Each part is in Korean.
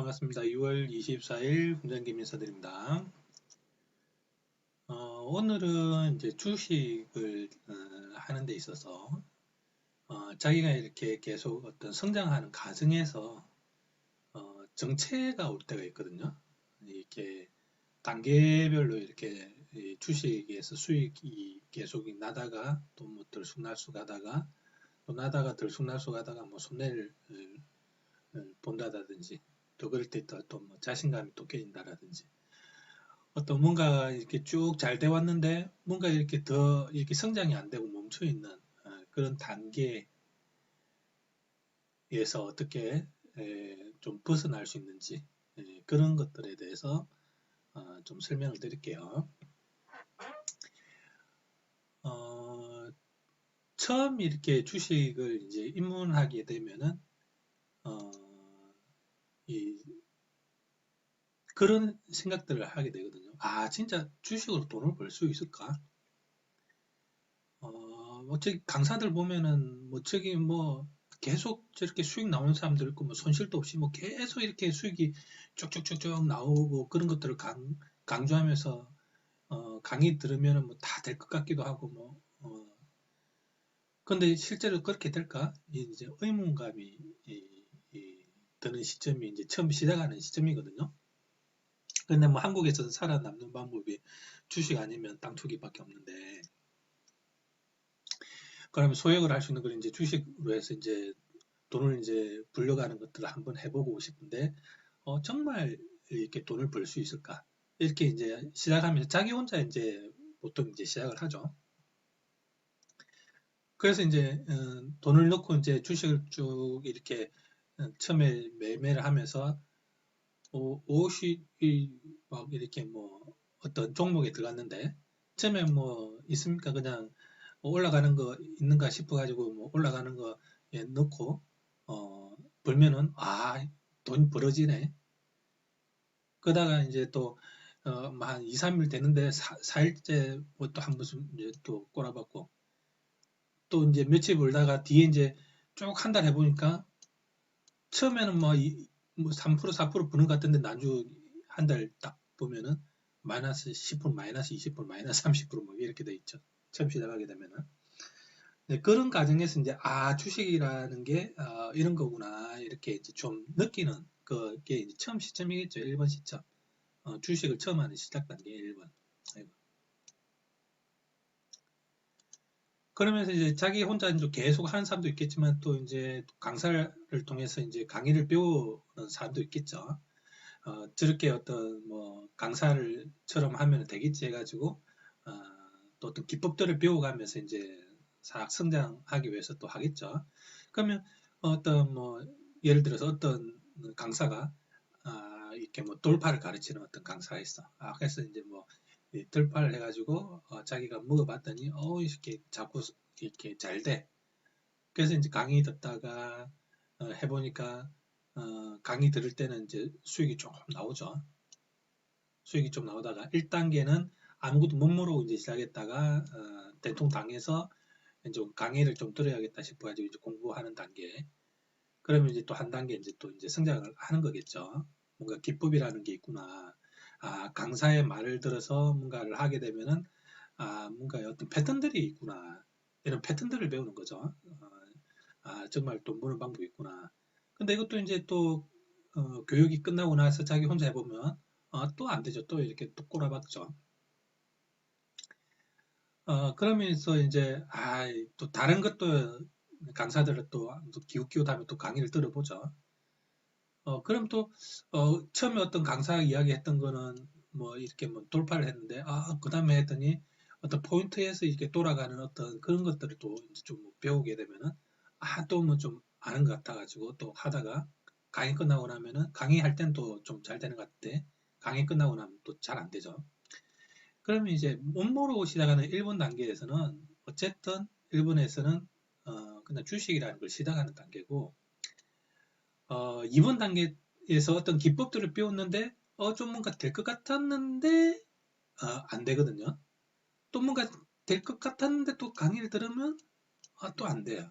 반갑습니다. 6월 24일 분장김 인사드립니다. 오늘은 이제 주식을 하는 데 있어서 자기가 이렇게 계속 어떤 성장하는 과정에서 정체가 올 때가 있거든요. 이렇게 단계별로 이렇게 주식에서 수익이 계속 나다가 또 뭐 들쑥날쑥 하다가 또 나다가 들쑥날쑥 하다가 뭐 손해를 본다든지 또 그럴 때 또 뭐 자신감이 또 깨진다라든지 어떤 뭔가 이렇게 쭉 잘 돼 왔는데 뭔가 이렇게 더 이렇게 성장이 안 되고 멈춰 있는 그런 단계에서 어떻게 좀 벗어날 수 있는지 그런 것들에 대해서 좀 설명을 드릴게요. 처음 이렇게 주식을 이제 입문하게 되면은 그런 생각들을 하게 되거든요. 아, 진짜 주식으로 돈을 벌 수 있을까? 뭐, 저기 강사들 보면은, 뭐, 저기 뭐, 계속 저렇게 수익 나오는 사람들 있고, 뭐, 손실도 없이 뭐, 계속 이렇게 수익이 쭉쭉쭉쭉 나오고, 그런 것들을 강조하면서, 강의 들으면은 뭐, 다 될 것 같기도 하고, 뭐, 근데 실제로 그렇게 될까? 이제 의문감이, 드는 시점이 이제 처음 시작하는 시점이거든요. 근데 뭐, 한국에서 살아남는 방법이 주식 아니면 땅 투기밖에 없는데, 그러면 소액을 할 수 있는 걸 이제 주식으로 해서 이제 돈을 이제 불려가는 것들을 한번 해보고 싶은데, 정말 이렇게 돈을 벌 수 있을까? 이렇게 이제 시작하면서 자기 혼자 이제 보통 이제 시작을 하죠. 그래서 이제 돈을 넣고 이제 주식을 쭉 이렇게 처음에 매매를 하면서 옷이 막 이렇게 뭐 어떤 종목에 들어갔는데 처음에 뭐 있습니까? 그냥 올라가는 거 있는가 싶어 가지고 뭐 올라가는 거 넣고 벌면은 돈 벌어지네. 그러다가 이제 또 한 2, 3일 되는데 4일째 뭐 또 한 번씩 이제 또 꼬라박고 또 이제 며칠 벌다가 뒤에 이제 쭉 한 달 해보니까 처음에는 뭐 3%, 4% 버는 것 같은데 나중 한 달 딱 보면은 마이너스 10%, 마이너스 20%, 마이너스 30%뭐 이렇게 돼 있죠. 처음 시작하게 되면은. 네, 그런 과정에서 이제 주식이라는 게 이런 거구나 이렇게 이제 좀 느끼는 그게 이제 처음 시점이겠죠. 1번 시점. 주식을 처음 하는 시작 단계 1번. 그러면서 이제 자기 혼자 이제 계속 하는 사람도 있겠지만 또 이제 강사를 통해서 이제 강의를 배우는 사람도 있겠죠. 저렇게 어떤 뭐 강사를처럼 하면 되겠지 해가지고 어, 또 어떤 기법들을 배워가면서 이제 싹 성장하기 위해서 또 하겠죠. 그러면 어떤 뭐 예를 들어서 어떤 강사가 이렇게 뭐 돌파를 가르치는 어떤 강사가 있어. 그래서 이제 뭐 돌파를 해가지고 자기가 먹어봤더니 이렇게 자꾸 이렇게 잘 돼. 그래서 이제 강의 듣다가 해보니까 강의 들을 때는 이제 수익이 조금 나오죠. 수익이 좀 나오다가 1단계는 아무것도 못 모르고 이제 시작했다가 대통 당해서 이제 강의를 좀 들어야겠다 싶어가지고 이제 공부하는 단계. 그러면 이제 또 한 단계 이제 또 이제 성장을 하는 거겠죠. 뭔가 기법이라는 게 있구나. 강사의 말을 들어서 뭔가를 하게 되면은 뭔가 어떤 패턴들이 있구나. 이런 패턴들을 배우는 거죠. 정말 돈 버는 방법이 있구나. 근데 이것도 이제 또 교육이 끝나고 나서 자기 혼자 해보면 또 안 되죠. 또 이렇게 또 꼬라박죠. 그러면서 이제 또 다른 것도 강사들을 또 기웃기웃하면 또 강의를 들어보죠. 그럼 또 처음에 어떤 강사가 이야기했던 거는 뭐 이렇게 뭐 돌파를 했는데 그 다음에 했더니 어떤 포인트에서 이렇게 돌아가는 어떤 그런 것들을 또 이제 좀 배우게 되면은 또 뭐 좀 아는 것 같아가지고 또 하다가 강의 끝나고 나면은 강의할 땐 또 좀 잘 되는 것 같대. 강의 끝나고 나면 또 잘 안 되죠. 그러면 이제 못 모르고 시작하는 1번 단계에서는 어쨌든 1번에서는 그냥 주식이라는 걸 시작하는 단계고 2번 단계에서 어떤 기법들을 배웠는데 좀 뭔가 될 것 같았는데 안 되거든요. 또 뭔가 될 것 같았는데 또 강의를 들으면 또 안 돼요.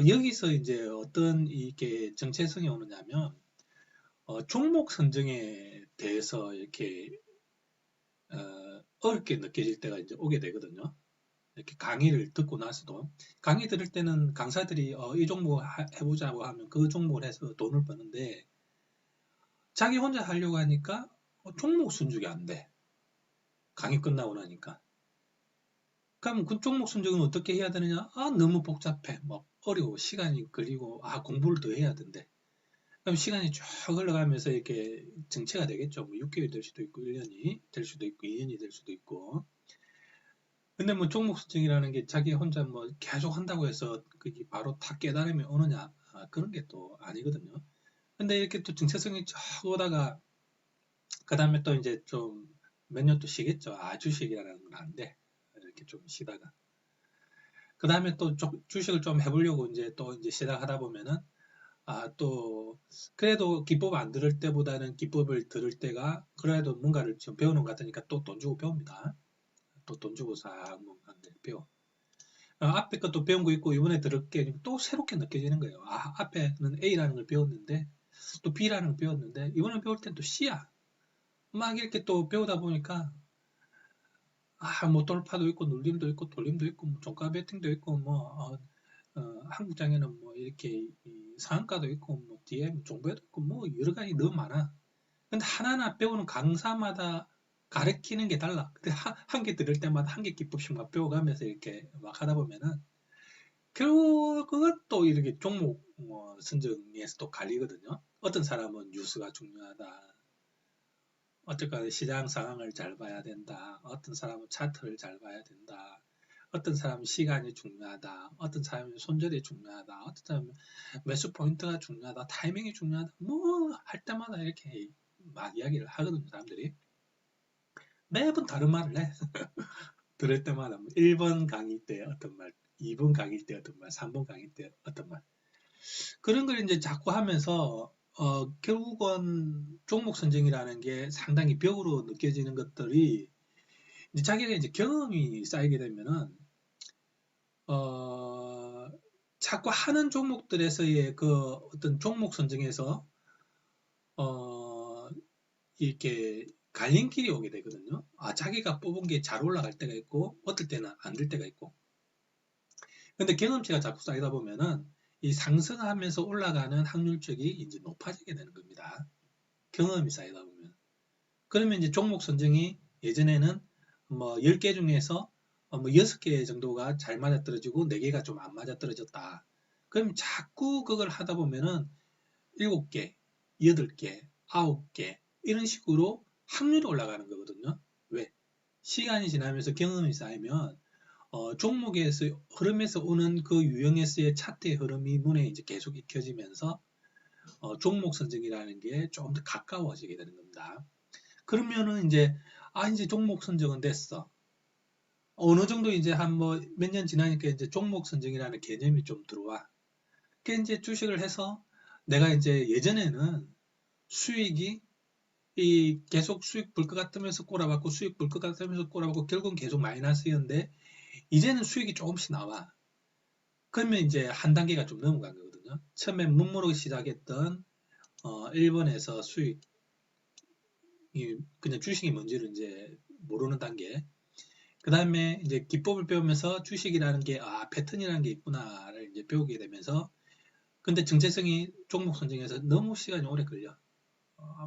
여기서 이제 어떤 이게 정체성이 오느냐면 종목 선정에 대해서 이렇게 어렵게 느껴질 때가 이제 오게 되거든요. 이렇게 강의를 듣고 나서도 강의 들을 때는 강사들이 이 종목 해보자고 하면 그 종목을 해서 돈을 버는데 자기 혼자 하려고 하니까 종목 선정이 안 돼. 강의 끝나고 나니까. 그럼 그 종목 선정은 어떻게 해야 되느냐? 너무 복잡해. 뭐 어려워. 시간이 걸리고 공부를 더 해야 된대. 그럼 시간이 쭉 흘러가면서 이렇게 정체가 되겠죠. 뭐 6개월이 될 수도 있고 1년이 될 수도 있고 2년이 될 수도 있고. 근데 뭐 종목 선정이라는 게 자기 혼자 뭐 계속 한다고 해서 그게 바로 다 깨달음이 오느냐? 그런 게 또 아니거든요. 근데 이렇게 또 정체성이 쭉 오다가 그 다음에 또 이제 좀 몇 년 또 쉬겠죠. 주식이라는 건 안 돼. 이렇게 좀 쉬다가. 그 다음에 또 주식을 좀 해보려고 이제 또 이제 시작하다 보면은 또 그래도 기법 안 들을 때보다는 기법을 들을 때가 그래도 뭔가를 좀 배우는 것 같으니까 또 돈 주고 배웁니다. 또 돈 주고 싹 배워. 앞에 것도 배운 거 있고 이번에 들을 게 또 새롭게 느껴지는 거예요. 앞에는 A라는 걸 배웠는데 또 B라는 걸 배웠는데 이번에 배울 땐 또 C야. 막 이렇게 또 배우다 보니까 뭐 돌파도 있고 눌림도 있고 돌림도 있고 뭐 종가 베팅도 있고 뭐 한국장에는 뭐 이렇게 상한가도 있고 뭐 뒤에 뭐 종배도 있고 뭐 여러 가지 너무 많아. 근데 하나하나 배우는 강사마다 가르치는 게 달라. 근데 한 개 들을 때마다 한 개 기법씩 막 배워가면서 이렇게 막 하다 보면은 결국 그것도 이렇게 종목 선정에서 또 갈리거든요. 어떤 사람은 뉴스가 중요하다. 어쨌거나 시장 상황을 잘 봐야 된다. 어떤 사람은 차트를 잘 봐야 된다. 어떤 사람은 시간이 중요하다. 어떤 사람은 손절이 중요하다. 어떤 사람은 매수 포인트가 중요하다. 타이밍이 중요하다. 뭐 할 때마다 이렇게 막 이야기를 하거든요. 사람들이. 매번 다른 말을 해. 들을 때마다 1번 강의 때 어떤 말, 2번 강의 때 어떤 말, 3번 강의 때 어떤 말. 그런 걸 이제 자꾸 하면서 결국은 종목 선정이라는 게 상당히 벽으로 느껴지는 것들이 이제 자기가 이제 경험이 쌓이게 되면은 자꾸 하는 종목들에서의 그 어떤 종목 선정에서 어, 이렇게 갈림길이 오게 되거든요. 자기가 뽑은 게 잘 올라갈 때가 있고 어떨 때는 안 될 때가 있고. 근데 경험치가 자꾸 쌓이다 보면은 이 상승하면서 올라가는 확률적이 이제 높아지게 되는 겁니다. 경험이 쌓이다 보면. 그러면 이제 종목 선정이 예전에는 뭐 10개 중에서 뭐 6개 정도가 잘 맞아떨어지고 4개가 좀 안 맞아떨어졌다. 그럼 자꾸 그걸 하다 보면은 7개, 8개, 9개 이런 식으로 확률이 올라가는 거거든요. 왜? 시간이 지나면서 경험이 쌓이면 종목에서 흐름에서 오는 그 유형에서의 차트의 흐름이 눈에 이제 계속 익혀지면서 종목 선정이라는 게 조금 더 가까워지게 되는 겁니다. 그러면은 이제 종목 선정은 됐어. 어느 정도 이제 한 뭐 몇 년 지나니까 이제 종목 선정이라는 개념이 좀 들어와. 그 이제 주식을 해서 내가 이제 예전에는 수익이 계속 수익 불 것 같으면서 꼬라박고 수익 불 것 같으면서 꼬라박고 결국은 계속 마이너스였는데 이제는 수익이 조금씩 나와. 그러면 이제 한 단계가 좀 넘어간 거거든요. 처음에 문무르기 시작했던 일본에서 수익이 그냥 주식이 뭔지를 이제 모르는 단계. 그 다음에 이제 기법을 배우면서 주식이라는 게 패턴이라는 게 있구나를 이제 배우게 되면서 근데 정체성이 종목 선정에서 너무 시간이 오래 걸려.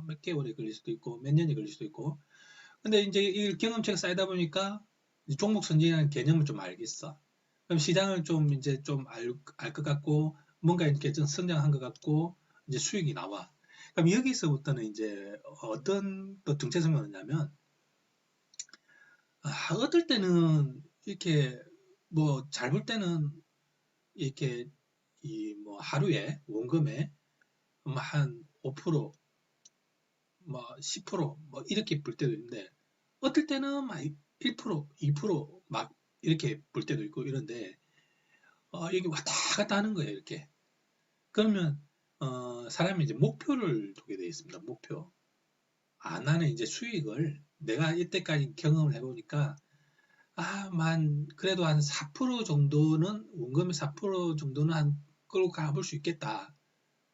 몇 개월이 걸릴 수도 있고 몇 년이 걸릴 수도 있고 근데 이제 이 경험치가 쌓이다 보니까 종목 선정이라는 개념을 좀 알겠어. 그럼 시장을 좀 이제 좀 알 것 같고 뭔가 이렇게 좀 성장한 것 같고 이제 수익이 나와. 그럼 여기서부터는 이제 어떤 또 정체성이 오느냐면 어떨 때는 이렇게 뭐 잘 볼 때는 이렇게 이 뭐 하루에 원금에 한 5%, 뭐 10%뭐 이렇게 불 때도 있는데 어떨 때는 막 1%, 2%막 이렇게 불 때도 있고 이런데 이게 왔다 갔다 하는 거예요 이렇게. 그러면 사람이 이제 목표를 두게 되어 있습니다. 목표. 나는 이제 수익을 내가 이때까지 경험을 해보니까 그래도 한 4% 정도는 원금의 4% 정도는 한 끌고 가볼 수 있겠다.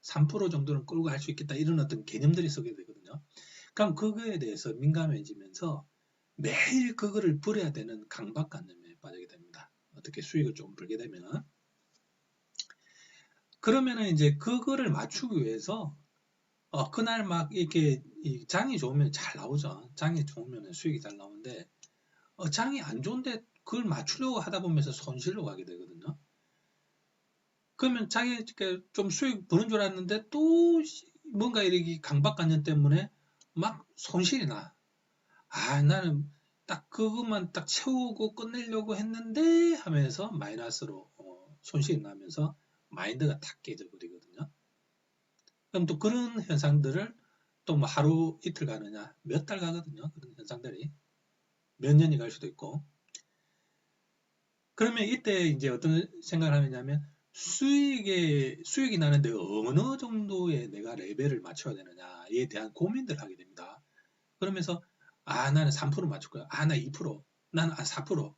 3% 정도는 끌고 갈 수 있겠다. 이런 어떤 개념들이 서게 되거든요. 그럼 그거에 대해서 민감해지면서 매일 그거를 벌여야 되는 강박관념에 빠지게 됩니다. 어떻게 수익을 좀 벌게 되면. 그러면은 이제 그거를 맞추기 위해서 그날 막 이렇게 장이 좋으면 잘 나오죠. 장이 좋으면 수익이 잘 나오는데 장이 안 좋은데 그걸 맞추려고 하다 보면서 손실로 가게 되거든요. 그러면 자기 좀 수익 버는 줄 알았는데 또 뭔가 이렇게 강박관념 때문에 막 손실이 나. 나는 딱 그것만 딱 채우고 끝내려고 했는데 하면서 마이너스로 손실이 나면서 마인드가 탁 깨져버리거든요. 그럼 또 그런 현상들을 또 뭐 하루 이틀 가느냐 몇 달 가거든요. 그런 현상들이 몇 년이 갈 수도 있고. 그러면 이때 이제 어떤 생각을 하느냐면 수익이 나는데 어느 정도의 내가 레벨을 맞춰야 되느냐에 대한 고민들을 하게 됩니다. 그러면서 나는 3% 맞출 거야. 나 2%, 나는 4%.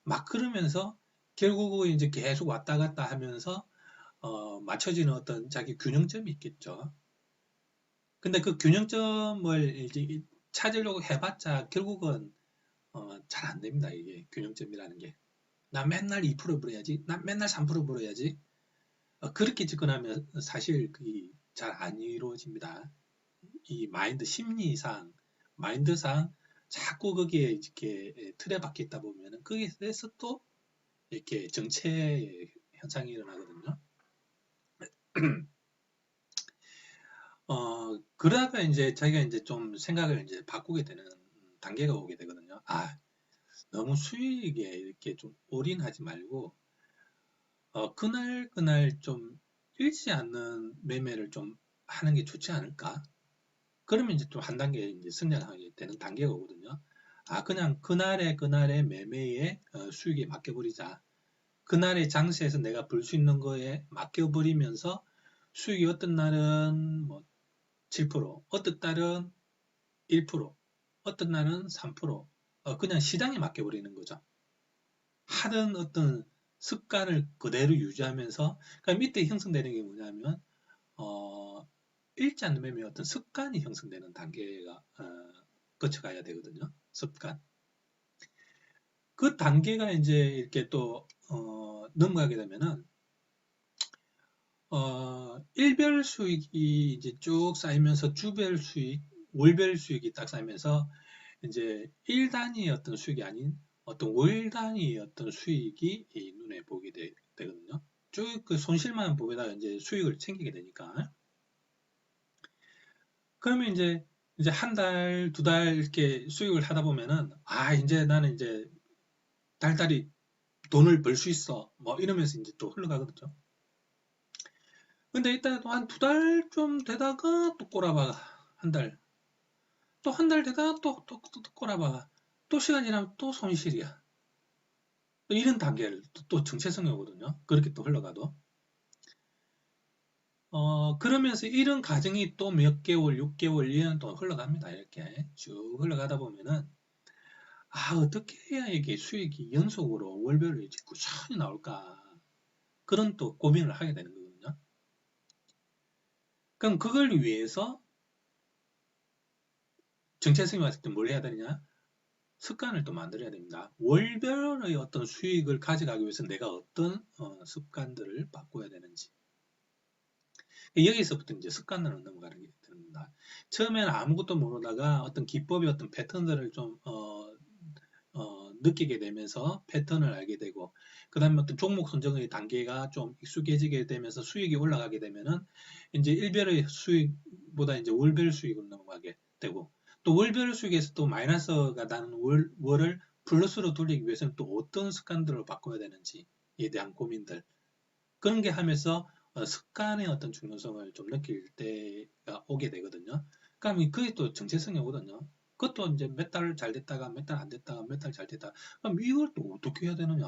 막 그러면서 결국은 이제 계속 왔다 갔다 하면서 맞춰지는 어떤 자기 균형점이 있겠죠. 근데 그 균형점을 이제 찾으려고 해봤자 결국은 잘 안 됩니다. 이게 균형점이라는 게. 나 맨날 2% 벌어야지. 나 맨날 3% 벌어야지. 그렇게 접근하면 사실 그게 잘 안 이루어집니다. 이 심리상, 마인드상 자꾸 거기에 이렇게 틀에 박혀 있다 보면은 거기에서 또 이렇게 정체 현상이 일어나거든요. 그러다가 이제 자기가 이제 좀 생각을 이제 바꾸게 되는 단계가 오게 되거든요. 너무 수익에 이렇게 좀 올인하지 말고, 그날 좀 잃지 않는 매매를 좀 하는 게 좋지 않을까? 그러면 이제 또 한 단계 이제 성장하게 되는 단계가 오거든요. 그냥 그날의 매매에 수익에 맡겨버리자. 그날의 장세에서 내가 벌 수 있는 거에 맡겨버리면서 수익이 어떤 날은 뭐 7%, 어떤 날은 1%, 어떤 날은 3%, 그냥 시장에 맡겨버리는 거죠. 하던 어떤 습관을 그대로 유지하면서, 그러니까 밑에 형성되는 게 뭐냐면, 읽지 않는 매매의 어떤 습관이 형성되는 단계가 거쳐가야 되거든요. 습관. 그 단계가 이제 이렇게 또 넘어가게 되면은 일별 수익이 이제 쭉 쌓이면서 주별 수익, 월별 수익이 딱 쌓이면서 이제 1단위의 어떤 수익이 아닌 어떤 월 단위의 어떤 수익이 눈에 보게 되거든요. 쭉 그 손실만 보다가 이제 수익을 챙기게 되니까. 그러면 이제 한 달, 두 달 이렇게 수익을 하다 보면은 이제 나는 이제 달달이 돈을 벌 수 있어. 뭐 이러면서 이제 또 흘러가거든요. 근데 이따 또 한 두 달 좀 되다가 또 꼬라박아. 한 달. 또 한 달 되다가 또 꼬라박아. 또 시간 지나면 또 손실이야. 이런 단계를 또 정체성이 오거든요. 그렇게 또 흘러가도. 그러면서 이런 과정이 또 몇 개월, 6개월, 1년 동안 흘러갑니다. 이렇게 쭉 흘러가다 보면은 어떻게 해야 이게 수익이 연속으로 월별로 이제 꾸준히 나올까? 그런 또 고민을 하게 되는 거거든요. 그럼 그걸 위해서 정체성이 왔을 때 뭘 해야 되느냐? 습관을 또 만들어야 됩니다. 월별의 어떤 수익을 가져가기 위해서 내가 어떤 습관들을 바꿔야 되는지. 여기서부터 이제 습관으로 넘어가는 게 됩니다. 처음에는 아무것도 모르다가 어떤 기법의 어떤 패턴들을 좀 느끼게 되면서 패턴을 알게 되고, 그 다음에 어떤 종목 선정의 단계가 좀 익숙해지게 되면서 수익이 올라가게 되면은 이제 일별의 수익보다 이제 월별 수익으로 넘어가게 되고, 또 월별 수익에서 또 마이너스가 나는 월을 플러스로 돌리기 위해서는 또 어떤 습관들을 바꿔야 되는지에 대한 고민들, 그런 게 하면서 습관의 어떤 중요성을 좀 느낄 때가 오게 되거든요. 그러면 그게 또 정체성이 오거든요. 그것도 이제 몇 달 잘 됐다가 몇 달 안 됐다가 몇 달 잘 됐다가, 그럼 이걸 또 어떻게 해야 되느냐.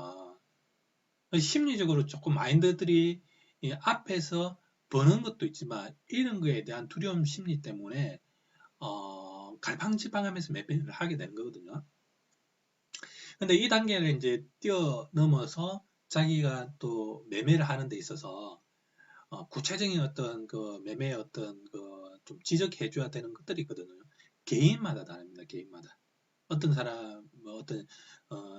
심리적으로 조금 마인드들이 앞에서 버는 것도 있지만 이런 거에 대한 두려움 심리 때문에 갈팡질팡하면서 매매를 하게 되는 거거든요. 근데 이 단계를 이제 뛰어넘어서 자기가 또 매매를 하는 데 있어서 구체적인 어떤 그 매매의 어떤 그 좀 지적해줘야 되는 것들이 있거든요. 개인마다 다릅니다. 개인마다. 어떤 사람, 뭐 어떤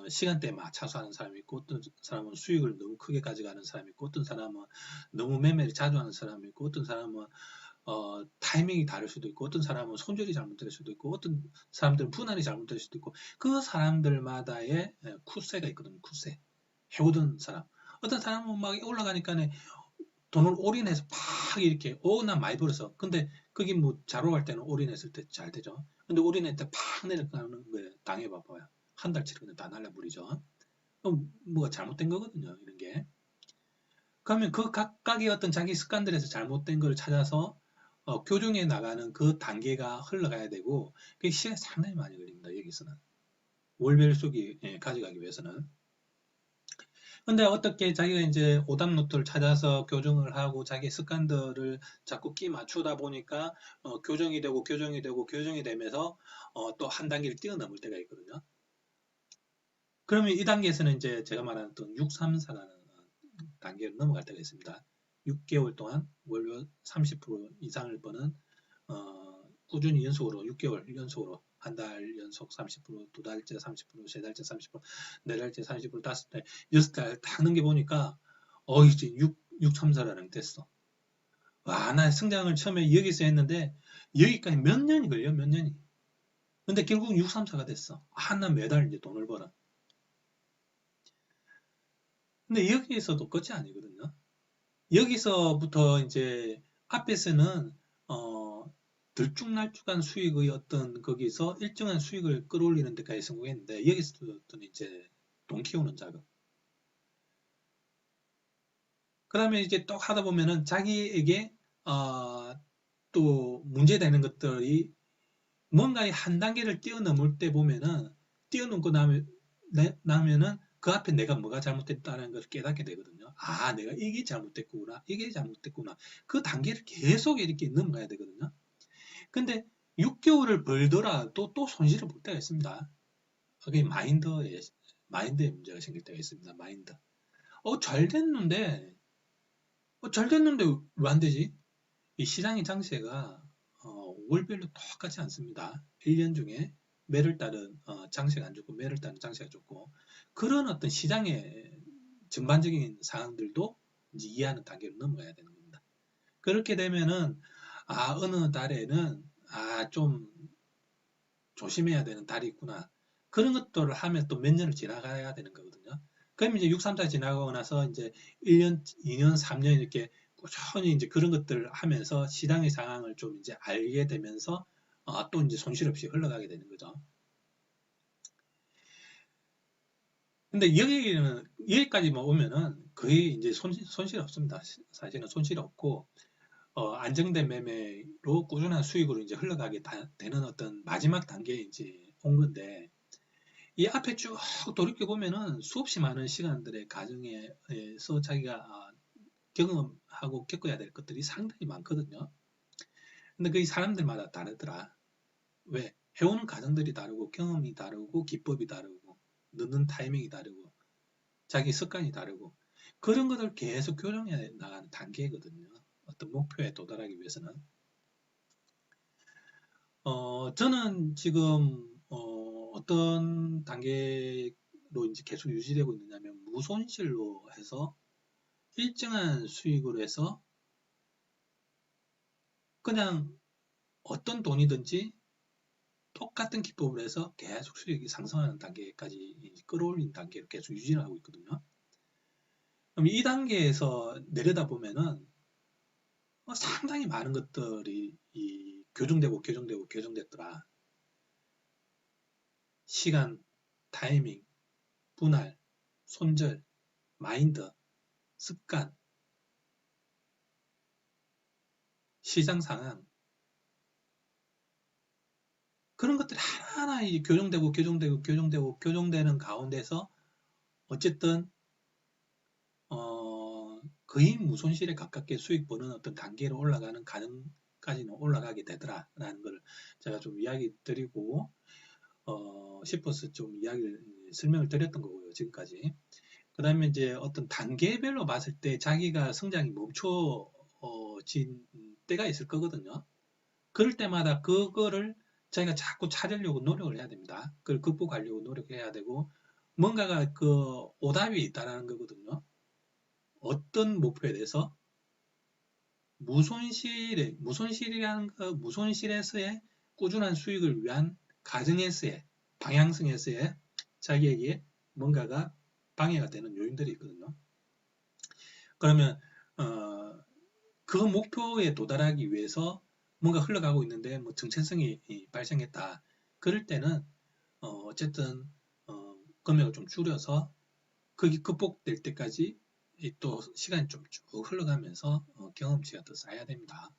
시간대에 맞춰서 하는 사람이 있고, 어떤 사람은 수익을 너무 크게 가져가는 사람이 있고, 어떤 사람은 너무 매매를 자주 하는 사람이 있고, 어떤 사람은 타이밍이 다를 수도 있고, 어떤 사람은 손절이 잘못될 수도 있고, 어떤 사람들은 분할이 잘못될 수도 있고, 그 사람들마다의 쿠세가 있거든요. 쿠세. 해오던 사람. 어떤 사람은 막 올라가니까 돈을 올인해서 팍 이렇게, 난 많이 벌었어. 근데 그게 뭐 잘 올라갈 때는 올인했을 때 잘 되죠. 근데 올인했을 때 팍 내려가는 거예요. 당해봐봐요. 한 달치를 그냥 다 날려버리죠. 그럼 뭐가 잘못된 거거든요. 이런 게. 그러면 그 각각의 어떤 자기 습관들에서 잘못된 걸 찾아서 교정해 나가는 그 단계가 흘러가야 되고, 그 시간이 상당히 많이 걸립니다. 여기서는. 월별 수익이 가져가기 위해서는. 근데 어떻게 자기가 이제 오답 노트를 찾아서 교정을 하고 자기 습관들을 자꾸 끼 맞추다 보니까 교정이 되고 교정이 되고 교정이 되면서 또 한 단계를 뛰어넘을 때가 있거든요. 그러면 이 단계에서는 이제 제가 말하는 또 634라는 단계로 넘어갈 때가 있습니다. 6개월 동안 월별 30% 이상을 버는 꾸준히 연속으로 6개월 연속으로 한 달 연속 30%, 두 달째 30%, 세 달째 30%, 네 달째 30%, 다섯 달, 여섯 달 다 넘겨보니까 이제 634라는 게 됐어. 와, 나 성장을 처음에 여기서 했는데 여기까지 몇 년이 걸려, 몇 년이. 근데 결국 634가 됐어. 난 매달 이제 돈을 벌어. 근데 여기에서도 끝이 아니거든요. 여기서부터 이제 앞에서는 들쭉날쭉한 수익의 어떤 거기서 일정한 수익을 끌어올리는 데까지 성공했는데 여기서부터는 이제 돈 키우는 작업. 그 다음에 이제 또 하다 보면은 자기에게 또 문제되는 것들이 뭔가의 한 단계를 뛰어넘을 때 보면은 뛰어넘고 나면은 그 앞에 내가 뭐가 잘못됐다는 걸 깨닫게 되거든요. 내가 이게 잘못됐구나, 이게 잘못됐구나. 그 단계를 계속 이렇게 넘어가야 되거든요. 근데 6개월을 벌더라도 또 손실을 볼 때가 있습니다. 그게 마인드에 문제가 생길 때가 있습니다. 마인드. 잘 됐는데, 잘 됐는데 왜 안 되지? 이 시장의 장세가 월별로 똑같지 않습니다. 1년 중에 매를 따른 장세가 안 좋고 매를 따른 장세가 좋고 그런 어떤 시장의 전반적인 상황들도 이제 이해하는 단계로 넘어가야 되는 겁니다. 그렇게 되면은 어느 달에는 좀 조심해야 되는 달이 있구나. 그런 것들을 하면 또 몇 년을 지나가야 되는 거거든요. 그럼 이제 6, 3, 4 지나가고 나서 이제 1년, 2년, 3년 이렇게 꾸준히 이제 그런 것들을 하면서 시장의 상황을 좀 이제 알게 되면서 또 이제 손실 없이 흘러가게 되는 거죠. 근데 여기까지만 오면은 거의 이제 손실 없습니다. 사실은 손실 없고, 안정된 매매로 꾸준한 수익으로 이제 흘러가게 되는 어떤 마지막 단계에 이제 온 건데, 이 앞에 쭉 돌이켜 보면은 수없이 많은 시간들의 과정에서 자기가 경험하고 겪어야 될 것들이 상당히 많거든요. 근데 그 사람들마다 다르더라. 왜? 해오는 과정들이 다르고 경험이 다르고 기법이 다르고 넣는 타이밍이 다르고 자기 습관이 다르고 그런 것을 계속 교정해 나가는 단계거든요. 어떤 목표에 도달하기 위해서는. 저는 지금 어떤 단계로 이제 계속 유지되고 있느냐면 무손실로 해서 일정한 수익으로 해서 그냥 어떤 돈이든지 똑같은 기법으로 해서 계속 수익이 상승하는 단계까지 끌어올린 단계로 계속 유지를 하고 있거든요. 그럼 이 단계에서 내려다 보면은 상당히 많은 것들이 교정되고 교정되고 교정됐더라. 시간, 타이밍, 분할, 손절, 마인드, 습관, 시장 상황 그런 것들이 하나하나 교정되고 교정되고 교정되고 교정되는 가운데서 어쨌든 거의 무손실에 가깝게 수익 보는 어떤 단계로 올라가는 가능까지는 올라가게 되더라라는 걸 제가 좀 이야기 드리고 싶어서 좀 설명을 드렸던 거고요 지금까지. 그 다음에 이제 어떤 단계별로 봤을 때 자기가 성장이 멈춰 어려워진 때가 있을 거거든요. 그럴 때마다 그거를 자기가 자꾸 찾으려고 노력을 해야 됩니다. 그걸 극복하려고 노력해야 되고 뭔가가 그 오답이 있다라는 거거든요. 어떤 목표에 대해서 무손실에서의 꾸준한 수익을 위한 가정에서의 방향성에서의 자기에게 뭔가가 방해가 되는 요인들이 있거든요. 그러면 그 목표에 도달하기 위해서 뭔가 흘러가고 있는데 뭐 정체성이 발생했다. 그럴 때는 어쨌든 금액을 좀 줄여서 그게 극복될 때까지 또 시간이 좀 쭉 흘러가면서 경험치가 더 쌓여야 됩니다.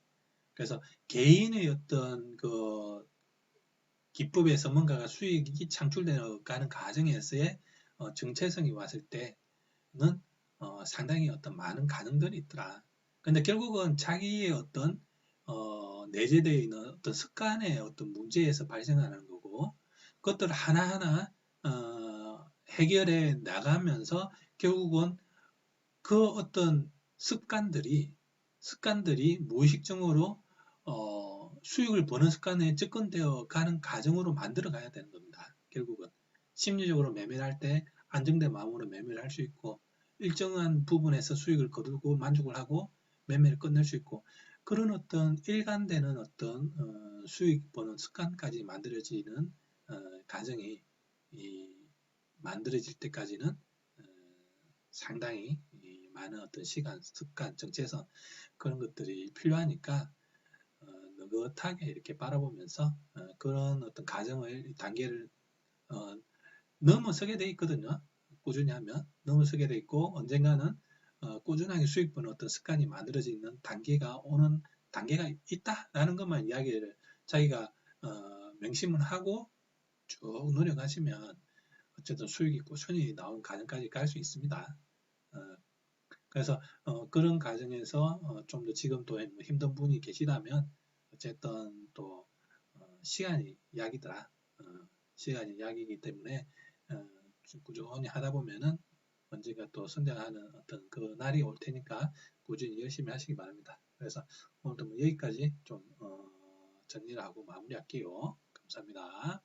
그래서 개인의 어떤 그 기법에서 뭔가가 수익이 창출되어 가는 과정에서의 정체성이 왔을 때는 상당히 어떤 많은 가능들이 있더라. 근데 결국은 자기의 어떤 내재되어 있는 어떤 습관의 어떤 문제에서 발생하는 거고 그것들을 하나하나 해결해 나가면서 결국은 그 어떤 습관들이 무의식적으로 수익을 버는 습관에 접근되어 가는 과정으로 만들어 가야 되는 겁니다. 결국은 심리적으로 매매를 할 때 안정된 마음으로 매매를 할 수 있고 일정한 부분에서 수익을 거두고 만족을 하고 매매를 끝낼 수 있고 그런 어떤 일관되는 어떤 수익 버는 습관까지 만들어지는 과정이 만들어질 때까지는 상당히 많은 어떤 시간, 습관, 정체성 그런 것들이 필요하니까 느긋하게 이렇게 바라보면서 그런 어떤 과정을 단계를 어, 넘어서게 돼 있거든요. 꾸준히 하면 넘어서게 돼 있고 언젠가는 꾸준하게 수익 버는 어떤 습관이 만들어지는 단계가 오는 단계가 있다라는 것만 이야기를 자기가 명심을 하고 쭉 노력하시면 어쨌든 수익이 꾸준히 나온 과정까지 갈 수 있습니다. 어, 그래서 그런 과정에서 좀 더 지금 또 힘든 분이 계시다면 어쨌든 또 시간이 약이더라. 시간이 약이기 때문에 꾸준히 하다 보면은 언젠가 또 성장하는 어떤 그 날이 올 테니까 꾸준히 열심히 하시기 바랍니다. 그래서 오늘도 뭐 여기까지 좀 정리를 하고 마무리할게요. 감사합니다.